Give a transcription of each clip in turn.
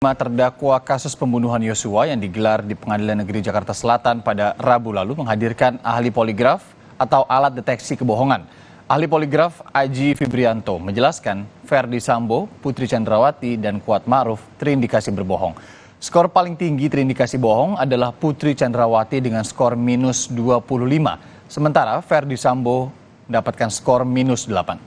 Terdakwa kasus pembunuhan Yosua yang digelar di Pengadilan Negeri Jakarta Selatan pada Rabu lalu menghadirkan ahli poligraf atau alat deteksi kebohongan. Ahli poligraf Aji Fibrianto menjelaskan Ferdi Sambo, Putri Chandrawati, dan Kuat Ma'ruf terindikasi berbohong. Skor paling tinggi terindikasi bohong adalah Putri Chandrawati dengan skor minus 25, sementara Ferdi Sambo mendapatkan skor minus 8.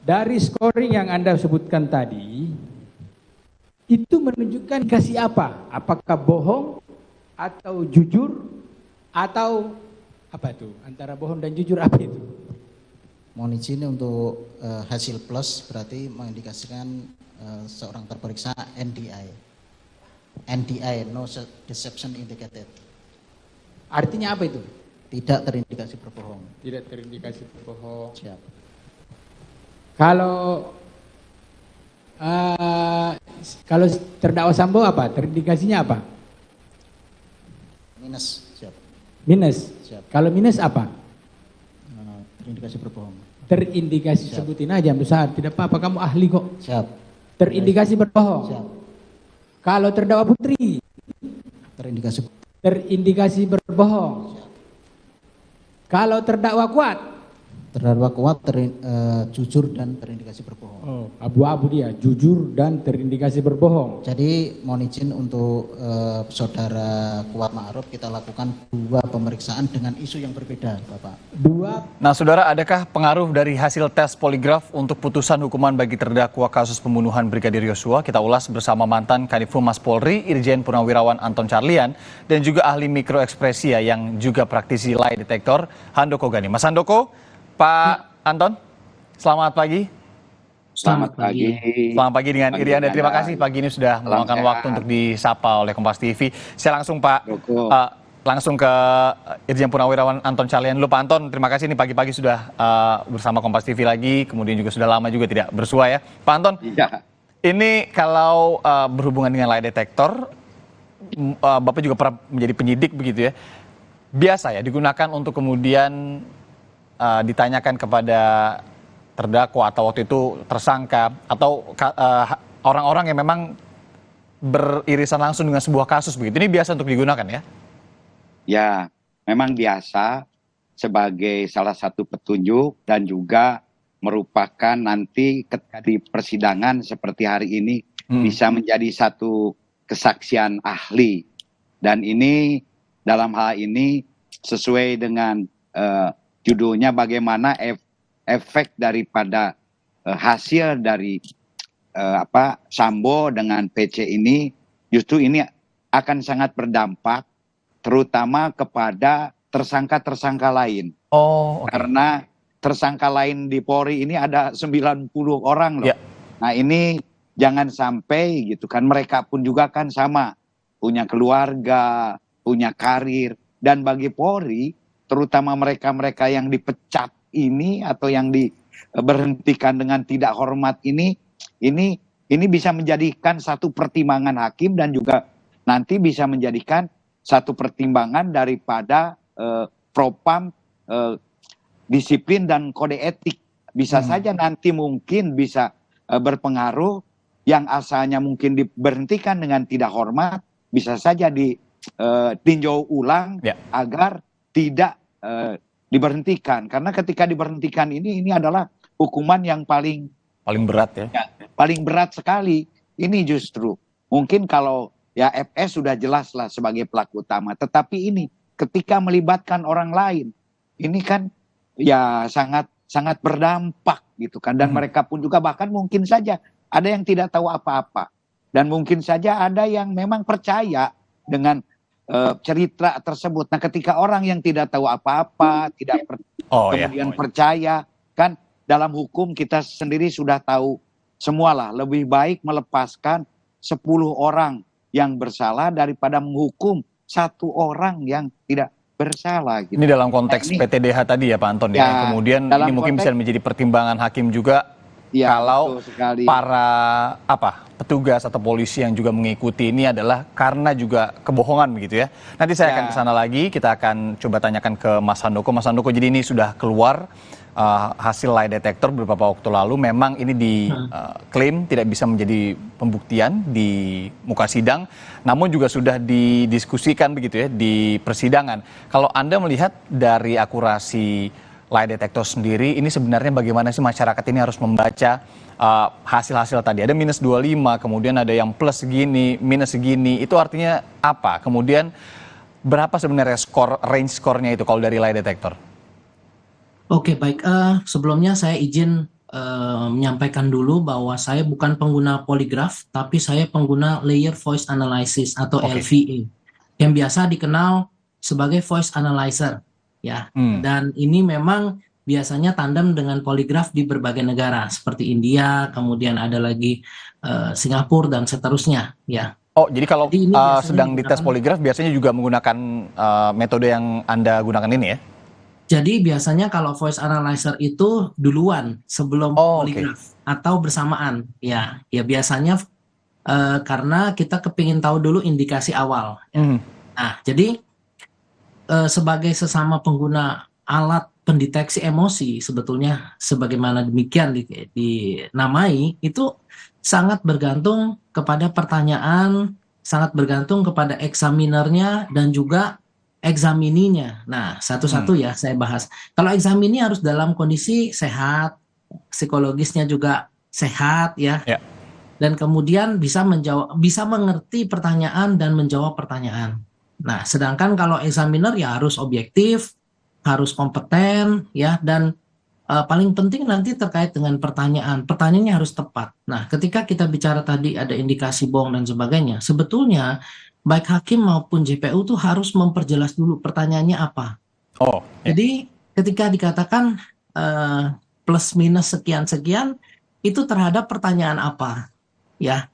Dari scoring yang Anda sebutkan tadi, itu menunjukkan indikasi apa? Apakah bohong atau jujur atau apa itu? Antara bohong dan jujur apa itu? Mohon izin untuk hasil plus berarti mengindikasikan seorang terperiksa NDI. NDI, no deception indicated. Artinya apa itu? Tidak terindikasi berbohong. Tidak terindikasi berbohong. Siap. Kalau terdakwa Sambo apa? Terindikasinya apa? Minus. Siap. Minus. Siap. Kalau minus apa? Terindikasi berbohong. Terindikasi. Siap. Sebutin aja besar. Tidak apa-apa, kamu ahli kok. Siap. Terindikasi berbohong. Siap. Kalau terdakwa Putri, terindikasi berbohong. Siap. Kalau terdakwa Kuat, Terdakwa Kuat jujur dan terindikasi berbohong. oh, abu-abu dia, jujur dan terindikasi berbohong. Jadi mohon izin untuk saudara Kuat Ma'ruf kita lakukan 2 pemeriksaan dengan isu yang berbeda, Bapak. 2. Nah, saudara, adakah pengaruh dari hasil tes poligraf untuk putusan hukuman bagi terdakwa kasus pembunuhan Brigadir Yosua? Kita ulas bersama mantan Kadif Humas Polri, Irjen Purnawirawan Anton Carlyan, dan juga ahli mikroekspresia yang juga praktisi lie detector, Handoko Gani. Mas Handoko, Pak Anton, selamat pagi. Selamat pagi. Selamat pagi dengan Irian, dan terima kasih pagi ini sudah meluangkan waktu untuk disapa oleh Kompas TV. Saya langsung langsung ke Irjen Purnawirawan Anton Carlyan. Pak Anton, terima kasih ini pagi-pagi sudah bersama Kompas TV lagi, kemudian juga sudah lama juga tidak bersua ya. Pak Anton, Iya. Ini kalau berhubungan dengan lie detector, Bapak juga pernah menjadi penyidik begitu ya. Biasa ya digunakan untuk kemudian ditanyakan kepada terdakwa atau waktu itu tersangka atau orang-orang yang memang beririsan langsung dengan sebuah kasus begitu. Ini biasa untuk digunakan ya? Ya, memang biasa sebagai salah satu petunjuk dan juga merupakan nanti ketika di persidangan seperti hari ini bisa menjadi satu kesaksian ahli. Dan ini dalam hal ini sesuai dengan judulnya bagaimana efek daripada hasil dari Sambo dengan PC ini, justru ini akan sangat berdampak terutama kepada tersangka-tersangka lain. Oh, okay. Karena tersangka lain di Polri ini ada 90 orang loh. Yeah. Nah, ini jangan sampai gitu kan, mereka pun juga kan sama punya keluarga, punya karir, dan bagi Polri terutama mereka-mereka yang dipecat ini atau yang diberhentikan dengan tidak hormat ini bisa menjadikan satu pertimbangan hakim dan juga nanti bisa menjadikan satu pertimbangan daripada propam disiplin dan kode etik. Bisa saja nanti mungkin bisa berpengaruh yang asalnya mungkin diberhentikan dengan tidak hormat, bisa saja ditinjau ulang agar tidak diberhentikan. Karena ketika diberhentikan ini adalah hukuman yang paling berat ya? Paling berat sekali. Ini justru mungkin kalau ya FS sudah jelaslah sebagai pelaku utama, tetapi ini ketika melibatkan orang lain, ini kan ya sangat berdampak gitu kan. Dan mereka pun juga bahkan mungkin saja ada yang tidak tahu apa-apa, dan mungkin saja ada yang memang percaya dengan cerita tersebut. Nah, ketika orang yang tidak tahu apa-apa, tidak kemudian percaya, kan dalam hukum kita sendiri sudah tahu semualah, lebih baik melepaskan 10 orang yang bersalah daripada menghukum 1 orang yang tidak bersalah. Gitu. Ini dalam konteks PTDH tadi ya Pak Anton ya. Kemudian ini mungkin bisa menjadi pertimbangan hakim juga kalau para petugas atau polisi yang juga mengikuti ini adalah karena juga kebohongan begitu ya. Nanti saya akan ke sana lagi, kita akan coba tanyakan ke Mas Handoko. Mas Handoko, jadi ini sudah keluar hasil lie detector beberapa waktu lalu. Memang ini diklaim tidak bisa menjadi pembuktian di muka sidang, namun juga sudah didiskusikan begitu ya di persidangan. Kalau Anda melihat dari akurasi lie detector sendiri, ini sebenarnya bagaimana sih masyarakat ini harus membaca hasil-hasil tadi? Ada minus 25, kemudian ada yang plus segini, minus segini, itu artinya apa? Kemudian berapa sebenarnya range skornya itu kalau dari lie detector? Oke, baik. Sebelumnya saya izin menyampaikan dulu bahwa saya bukan pengguna poligraf, tapi saya pengguna Layer Voice Analysis atau LVA, yang biasa dikenal sebagai voice analyzer, ya. Dan ini memang biasanya tandem dengan poligraf di berbagai negara seperti India, kemudian ada lagi Singapura dan seterusnya, ya. Oh, jadi kalau Jadi ini biasanya sedang dites poligraf biasanya juga menggunakan metode yang Anda gunakan ini ya? Jadi biasanya kalau voice analyzer itu duluan sebelum poligraf atau bersamaan, ya. Ya biasanya karena kita kepingin tahu dulu indikasi awal. Ya. Nah, jadi sebagai sesama pengguna alat pendeteksi emosi, sebetulnya sebagaimana demikian dinamai, itu sangat bergantung kepada pertanyaan, sangat bergantung kepada examinernya dan juga examininya. Nah, satu-satu ya saya bahas. Kalau examini harus dalam kondisi sehat, psikologisnya juga sehat ya. Dan kemudian bisa mengerti pertanyaan dan menjawab pertanyaan. Nah, sedangkan kalau examiner ya harus objektif, harus kompeten ya, dan paling penting nanti terkait dengan pertanyaan. Pertanyaannya harus tepat. Nah, ketika kita bicara tadi ada indikasi bohong dan sebagainya, sebetulnya baik hakim maupun JPU tuh harus memperjelas dulu pertanyaannya apa. Jadi ketika dikatakan plus minus sekian-sekian, itu terhadap pertanyaan apa, ya?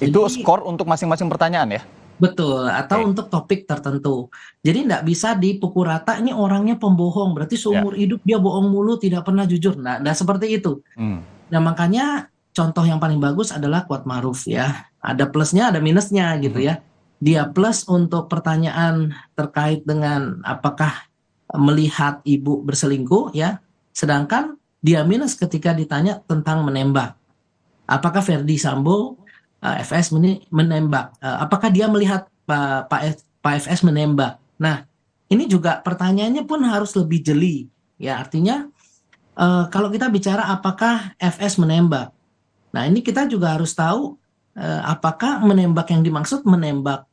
Itu skor untuk masing-masing pertanyaan ya? Betul, atau untuk topik tertentu. Jadi tidak bisa dipukul rata, ini orangnya pembohong, berarti seumur hidup dia bohong mulu, tidak pernah jujur. Nah, seperti itu. Nah, makanya contoh yang paling bagus adalah Kuatmaruf ya. Ada plusnya, ada minusnya gitu ya. Dia plus untuk pertanyaan terkait dengan apakah melihat ibu berselingkuh ya. Sedangkan dia minus ketika ditanya tentang menembak. Apakah Verdi Sambo FS menembak? Apakah dia melihat Pak FS menembak? Nah, ini juga pertanyaannya pun harus lebih jeli. Ya, artinya kalau kita bicara apakah FS menembak. Nah, ini kita juga harus tahu apakah menembak yang dimaksud menembak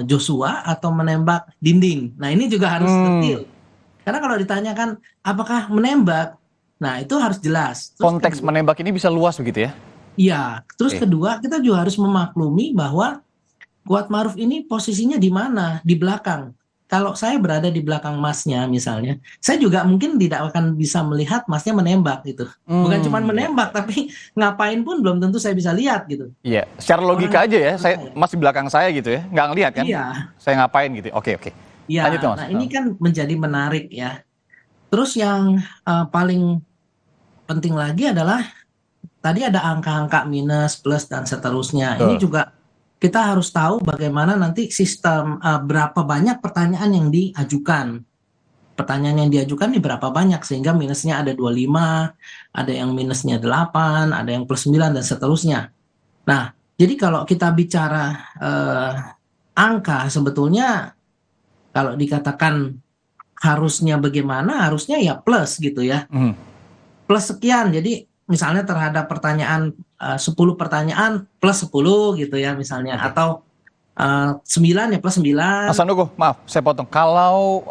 Joshua atau menembak dinding. Nah, ini juga harus detail. Karena kalau ditanyakan apakah menembak, nah itu harus jelas. Terus konteks menembak ini bisa luas begitu ya? Iya, terus kedua kita juga harus memaklumi bahwa Kuatmaruf ini posisinya di mana? Di belakang. Kalau saya berada di belakang masnya misalnya, saya juga mungkin tidak akan bisa melihat masnya menembak gitu. Bukan cuma menembak, tapi ngapain pun belum tentu saya bisa lihat gitu. Iya, secara logika aja ya, saya masih belakang saya gitu ya, nggak ngelihat kan? Iya. Saya ngapain gitu, oke. Iya, nah ini kan menjadi menarik ya. Terus yang paling penting lagi adalah tadi ada angka-angka minus, plus, dan seterusnya. Ini juga kita harus tahu bagaimana nanti sistem berapa banyak pertanyaan yang diajukan. Pertanyaan yang diajukan ini berapa banyak, sehingga minusnya ada 25, ada yang minusnya 8, ada yang plus 9, dan seterusnya. Nah, jadi kalau kita bicara angka, sebetulnya kalau dikatakan harusnya bagaimana, harusnya ya plus gitu ya. Plus sekian, jadi misalnya terhadap pertanyaan 10 pertanyaan plus 10 gitu ya misalnya, atau 9 ya plus 9. Mas Handoko, maaf saya potong. Kalau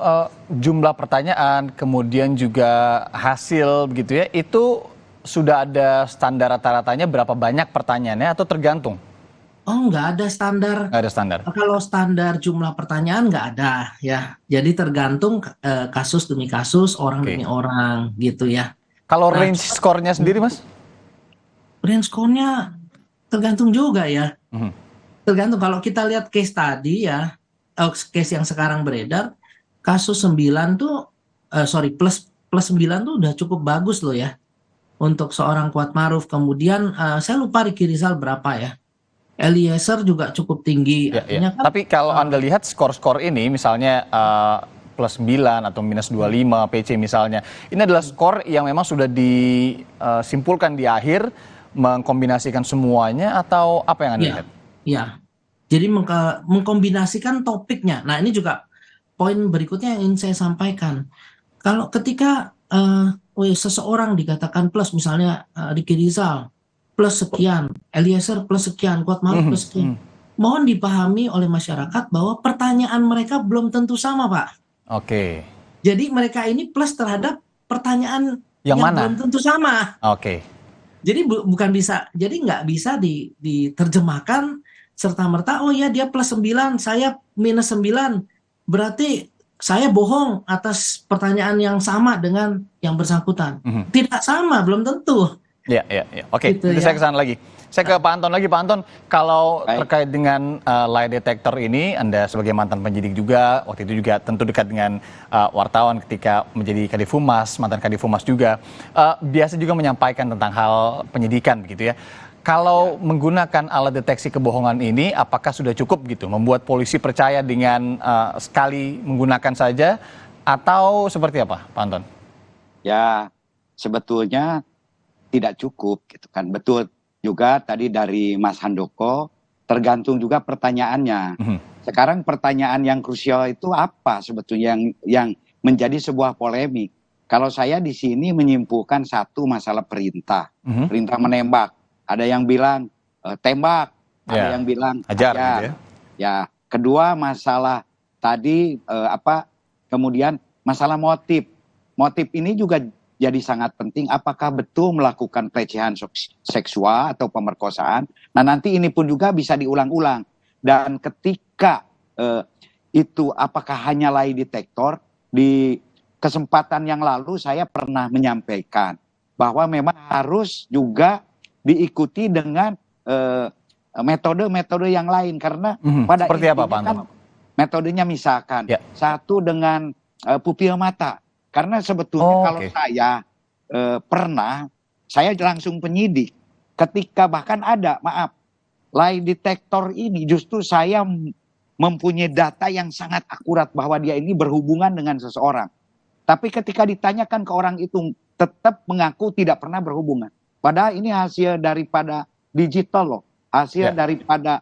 jumlah pertanyaan kemudian juga hasil begitu ya, itu sudah ada standar rata-ratanya berapa banyak pertanyaannya atau tergantung? Oh, nggak ada standar. Nggak ada standar. Kalau standar jumlah pertanyaan nggak ada ya. Jadi tergantung kasus demi kasus, orang demi orang gitu ya. Kalau range skornya sendiri, Mas? Range skornya tergantung juga ya. Tergantung. Kalau kita lihat case tadi ya, case yang sekarang beredar, kasus 9 tuh, plus 9 tuh udah cukup bagus loh ya. Untuk seorang Kuatmaruf. Kemudian saya lupa Ricky Rizal berapa ya. Eliezer juga cukup tinggi. Ya, ya. Artinya kan Tapi kalau Anda lihat skor-skor ini, misalnya plus 9 atau minus 25 PC misalnya, ini adalah skor yang memang sudah disimpulkan di akhir, mengkombinasikan semuanya, atau apa yang Anda ya, lihat? ya. Jadi mengkombinasikan topiknya. Nah, ini juga poin berikutnya yang ingin saya sampaikan. Kalau ketika seseorang dikatakan plus, misalnya Ricky Rizal plus sekian, Eliezer plus sekian, Kuatmaruf plus sekian, mohon dipahami oleh masyarakat bahwa pertanyaan mereka belum tentu sama, Pak. Oke. Jadi mereka ini plus terhadap pertanyaan Yang mana? belum tentu sama. Oke. Jadi bukan bisa, jadi nggak bisa diterjemahkan serta-merta, oh ya dia plus 9, saya minus 9. Berarti saya bohong atas pertanyaan yang sama dengan yang bersangkutan. Tidak sama, belum tentu. Ya. Oke, Gitu nanti ya. saya ke sana lagi. Saya ke Pak Anton lagi. Pak Anton, kalau Baik. terkait dengan lie detector ini, Anda sebagai mantan penyidik juga, waktu itu juga tentu dekat dengan wartawan ketika menjadi Kadif Humas, mantan Kadif Humas juga, biasa juga menyampaikan tentang hal penyidikan begitu ya. Kalau menggunakan alat deteksi kebohongan ini, apakah sudah cukup gitu membuat polisi percaya dengan sekali menggunakan saja, atau seperti apa, Pak Anton? Ya, sebetulnya tidak cukup gitu kan. Betul juga tadi dari Mas Handoko, tergantung juga pertanyaannya. Sekarang pertanyaan yang krusial itu apa sebetulnya yang menjadi sebuah polemik. Kalau saya di sini menyimpulkan satu masalah perintah, perintah menembak. Ada yang bilang tembak, ada yang bilang ajar. ajar. Gitu ya. Ya, kedua masalah tadi kemudian masalah motif. Motif ini juga jadi sangat penting, apakah betul melakukan pelecehan seksual atau pemerkosaan. Nah, nanti ini pun juga bisa diulang-ulang. Dan ketika itu apakah hanya lie detector, di kesempatan yang lalu saya pernah menyampaikan bahwa memang harus juga diikuti dengan metode-metode yang lain. Karena pada seperti apa, Pak Anton? Metodenya misalkan, satu dengan pupil mata. Karena sebetulnya kalau saya pernah, saya langsung penyidik. Ketika bahkan ada, lie detector ini justru saya mempunyai data yang sangat akurat bahwa dia ini berhubungan dengan seseorang. Tapi ketika ditanyakan ke orang itu, tetap mengaku tidak pernah berhubungan. Padahal ini hasil daripada digital loh, hasil daripada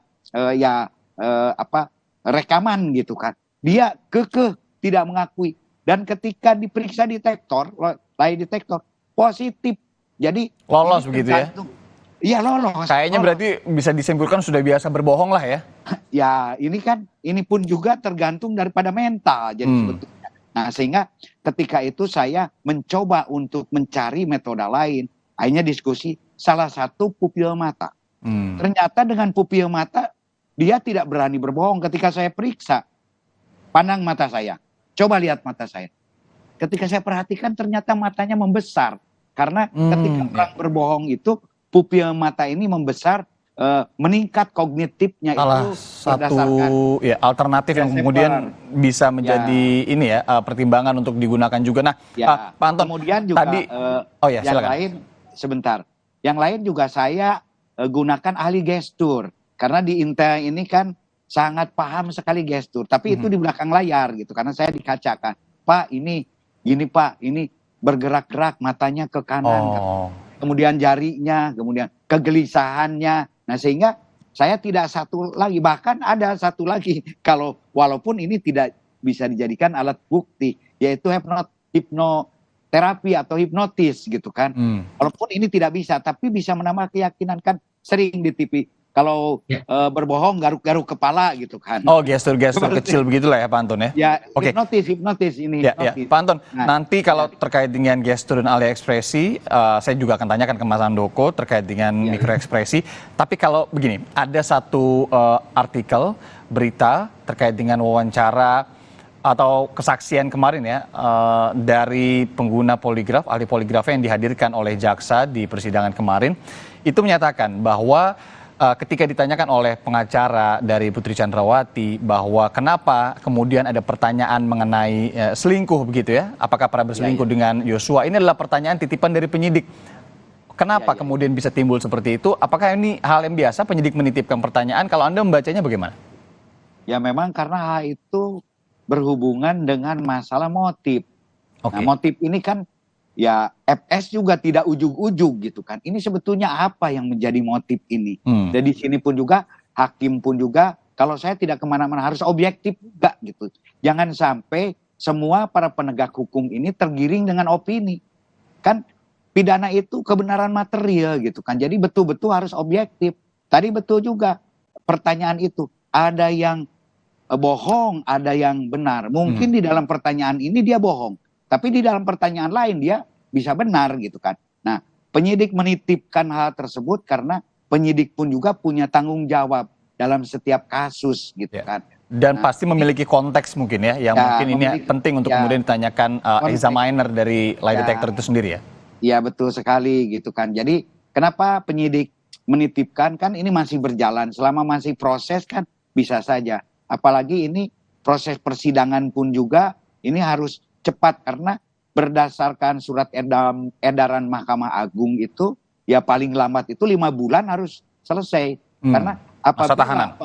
rekaman gitu kan. Dia kekeh tidak mengakui. Dan ketika diperiksa detektor, lie detector, positif. Jadi lolos begitu ya? Iya lolos. Kayaknya berarti bisa disimpulkan sudah biasa berbohong lah ya? Ya ini pun juga tergantung daripada mental. Jadi sebetulnya. Nah sehingga ketika itu saya mencoba untuk mencari metode lain. Akhirnya diskusi salah satu pupil mata. Ternyata dengan pupil mata dia tidak berani berbohong. Ketika saya periksa, pandang mata saya. Coba lihat mata saya. Ketika saya perhatikan ternyata matanya membesar. Karena ketika orang berbohong itu pupil mata ini membesar, meningkat kognitifnya. Salah itu satu alternatif yang kemudian bisa menjadi ini ya pertimbangan untuk digunakan juga. Nah, Pak Anton, kemudian juga tadi yang silakan. lain sebentar. Yang lain juga saya gunakan ahli gestur. Karena di Intel ini kan sangat paham sekali gestur, tapi itu di belakang layar gitu, karena saya dikacakan, Pak ini gini Pak, ini bergerak-gerak matanya ke kanan, kemudian jarinya, kemudian kegelisahannya, nah sehingga saya tidak satu lagi, bahkan ada satu lagi, walaupun ini tidak bisa dijadikan alat bukti, yaitu hipnoterapi atau hipnotis gitu kan, walaupun ini tidak bisa, tapi bisa menambah keyakinan kan, sering di TV. Kalau berbohong garuk-garuk kepala gitu kan. Oh, gestur-gestur kecil begitulah ya Pak Anton ya? Ya, hipnotis ini. Ya. Pak Anton, nanti kalau terkait dengan gestur dan alih ekspresi, saya juga akan tanyakan ke Mas Handoko terkait dengan mikroekspresi. Tapi kalau begini, ada satu artikel, berita terkait dengan wawancara atau kesaksian kemarin ya, dari pengguna poligraf, ahli poligraf yang dihadirkan oleh jaksa di persidangan kemarin, itu menyatakan bahwa ketika ditanyakan oleh pengacara dari Putri Chandrawati bahwa kenapa kemudian ada pertanyaan mengenai selingkuh begitu ya, apakah pernah berselingkuh dengan Yosua, ini adalah pertanyaan titipan dari penyidik. Kenapa Ya, ya. kemudian bisa timbul seperti itu? Apakah ini hal yang biasa penyidik menitipkan pertanyaan? Kalau Anda membacanya bagaimana? Ya memang karena hal itu berhubungan dengan masalah motif. Nah, Oke. motif ini kan ya FS juga tidak ujug-ujug gitu kan. Ini sebetulnya apa yang menjadi motif ini? Hmm. Jadi sini pun juga hakim pun juga kalau saya tidak kemana-mana harus objektif juga gitu. Jangan sampai semua para penegak hukum ini tergiring dengan opini. Kan pidana itu kebenaran material gitu kan. Jadi betul-betul harus objektif. Tadi betul juga pertanyaan itu. Ada yang bohong, ada yang benar. Mungkin di dalam pertanyaan ini dia bohong. Tapi di dalam pertanyaan lain dia bisa benar gitu kan. Nah, penyidik menitipkan hal tersebut karena penyidik pun juga punya tanggung jawab dalam setiap kasus gitu Ya. kan. Dan Nah, pasti memiliki konteks mungkin ya, yang Ya, mungkin ini memiliki- penting untuk ya, kemudian ditanyakan konteks. examiner dari lie Ya. detector itu sendiri ya. Iya betul sekali gitu kan. Jadi kenapa penyidik menitipkan kan ini masih berjalan. Selama masih proses kan bisa saja. Apalagi ini proses persidangan pun juga ini harus cepat karena berdasarkan surat edaran Mahkamah Agung itu ya paling lambat itu 5 bulan harus selesai. Karena Masa tahanan.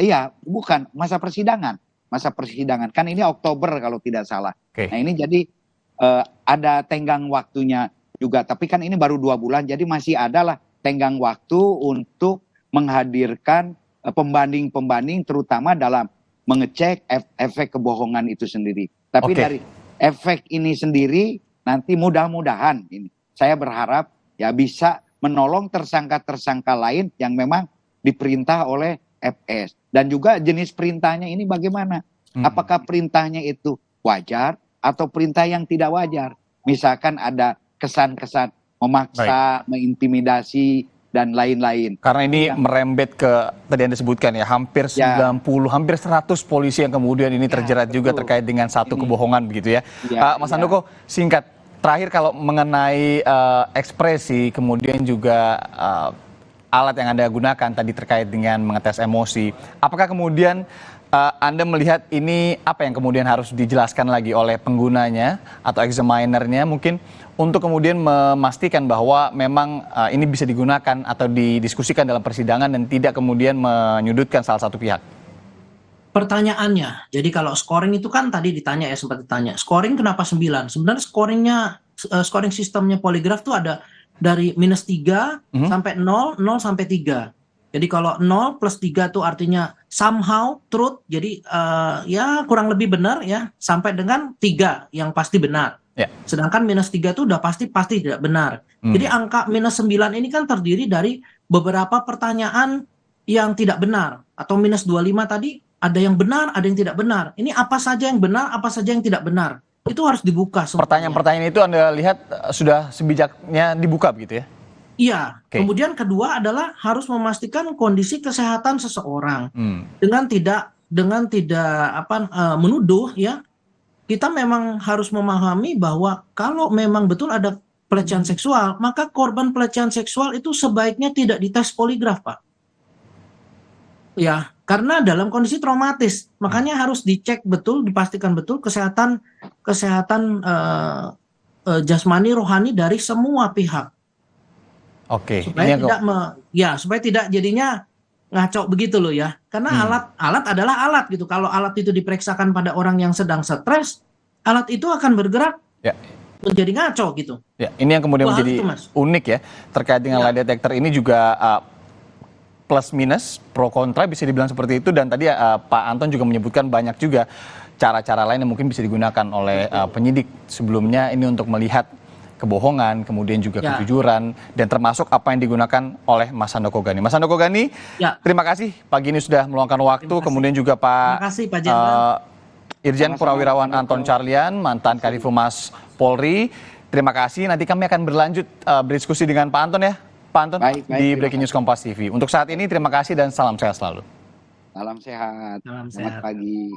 Iya bukan masa persidangan. Masa persidangan kan ini Oktober kalau tidak salah. Oke. Nah ini jadi ada tenggang waktunya juga, tapi kan ini baru 2 bulan, jadi masih ada lah tenggang waktu untuk menghadirkan pembanding-pembanding, terutama dalam mengecek efek kebohongan itu sendiri. Tapi Oke. dari efek ini sendiri, nanti mudah-mudahan ini, saya berharap ya bisa menolong tersangka-tersangka lain yang memang diperintah oleh FS. Dan juga jenis perintahnya ini bagaimana? Apakah perintahnya itu wajar? Atau perintah yang tidak wajar. Misalkan ada kesan-kesan memaksa, mengintimidasi, dan lain-lain. Karena ini merembet ke, tadi Anda sebutkan ya, hampir 90, hampir 100 polisi yang kemudian ini terjerat juga betul. terkait dengan satu kebohongan begitu ya. Ya, Mas ya. Handoko, singkat, terakhir kalau mengenai ekspresi, kemudian juga alat yang Anda gunakan tadi terkait dengan mengetes emosi, apakah kemudian Anda melihat ini apa yang kemudian harus dijelaskan lagi oleh penggunanya atau examinernya mungkin untuk kemudian memastikan bahwa memang ini bisa digunakan atau didiskusikan dalam persidangan dan tidak kemudian menyudutkan salah satu pihak? Pertanyaannya, jadi kalau scoring itu kan tadi ditanya ya, sempat ditanya, scoring kenapa 9? Sebenarnya scoring sistemnya poligraf tuh ada dari -3 sampai 0, 0 sampai 3. Jadi kalau 0 plus 3 itu artinya somehow truth, jadi ya kurang lebih benar ya, sampai dengan 3 yang pasti benar. Ya. Sedangkan -3 itu udah pasti tidak benar. Jadi angka -9 ini kan terdiri dari beberapa pertanyaan yang tidak benar. Atau -25 tadi ada yang benar, ada yang tidak benar. Ini apa saja yang benar, apa saja yang tidak benar. Itu harus dibuka semuanya. Pertanyaan-pertanyaan itu Anda lihat sudah sebijaknya dibuka begitu ya? Iya, Oke. kemudian kedua adalah harus memastikan kondisi kesehatan seseorang dengan tidak menuduh ya. Kita memang harus memahami bahwa kalau memang betul ada pelecehan seksual, maka korban pelecehan seksual itu sebaiknya tidak dites poligraf, Pak. Ya, karena dalam kondisi traumatis, makanya harus dicek betul, dipastikan betul kesehatan jasmani rohani dari semua pihak. Oke. Supaya tidak jadinya ngaco begitu loh ya. Karena alat adalah alat gitu. Kalau alat itu diperiksakan pada orang yang sedang stres, alat itu akan bergerak menjadi ngaco gitu. Ya, ini yang kemudian menjadi unik ya terkait dengan lie detector ini juga plus minus pro kontra bisa dibilang seperti itu, dan tadi Pak Anton juga menyebutkan banyak juga cara-cara lain yang mungkin bisa digunakan oleh penyidik sebelumnya ini untuk melihat kebohongan, kemudian juga kejujuran, dan termasuk apa yang digunakan oleh Mas Handoko Gani. Mas Handoko Gani, terima kasih pagi ini sudah meluangkan waktu, kemudian juga Pak Irjen Purnawirawan Anton Carlyan, mantan Kadifumas Polri. Terima kasih, nanti kami akan berlanjut berdiskusi dengan Pak Anton ya, Pak Anton, di Breaking News Kompas TV. Untuk saat ini terima kasih dan salam sehat selalu. Salam sehat. Selamat pagi.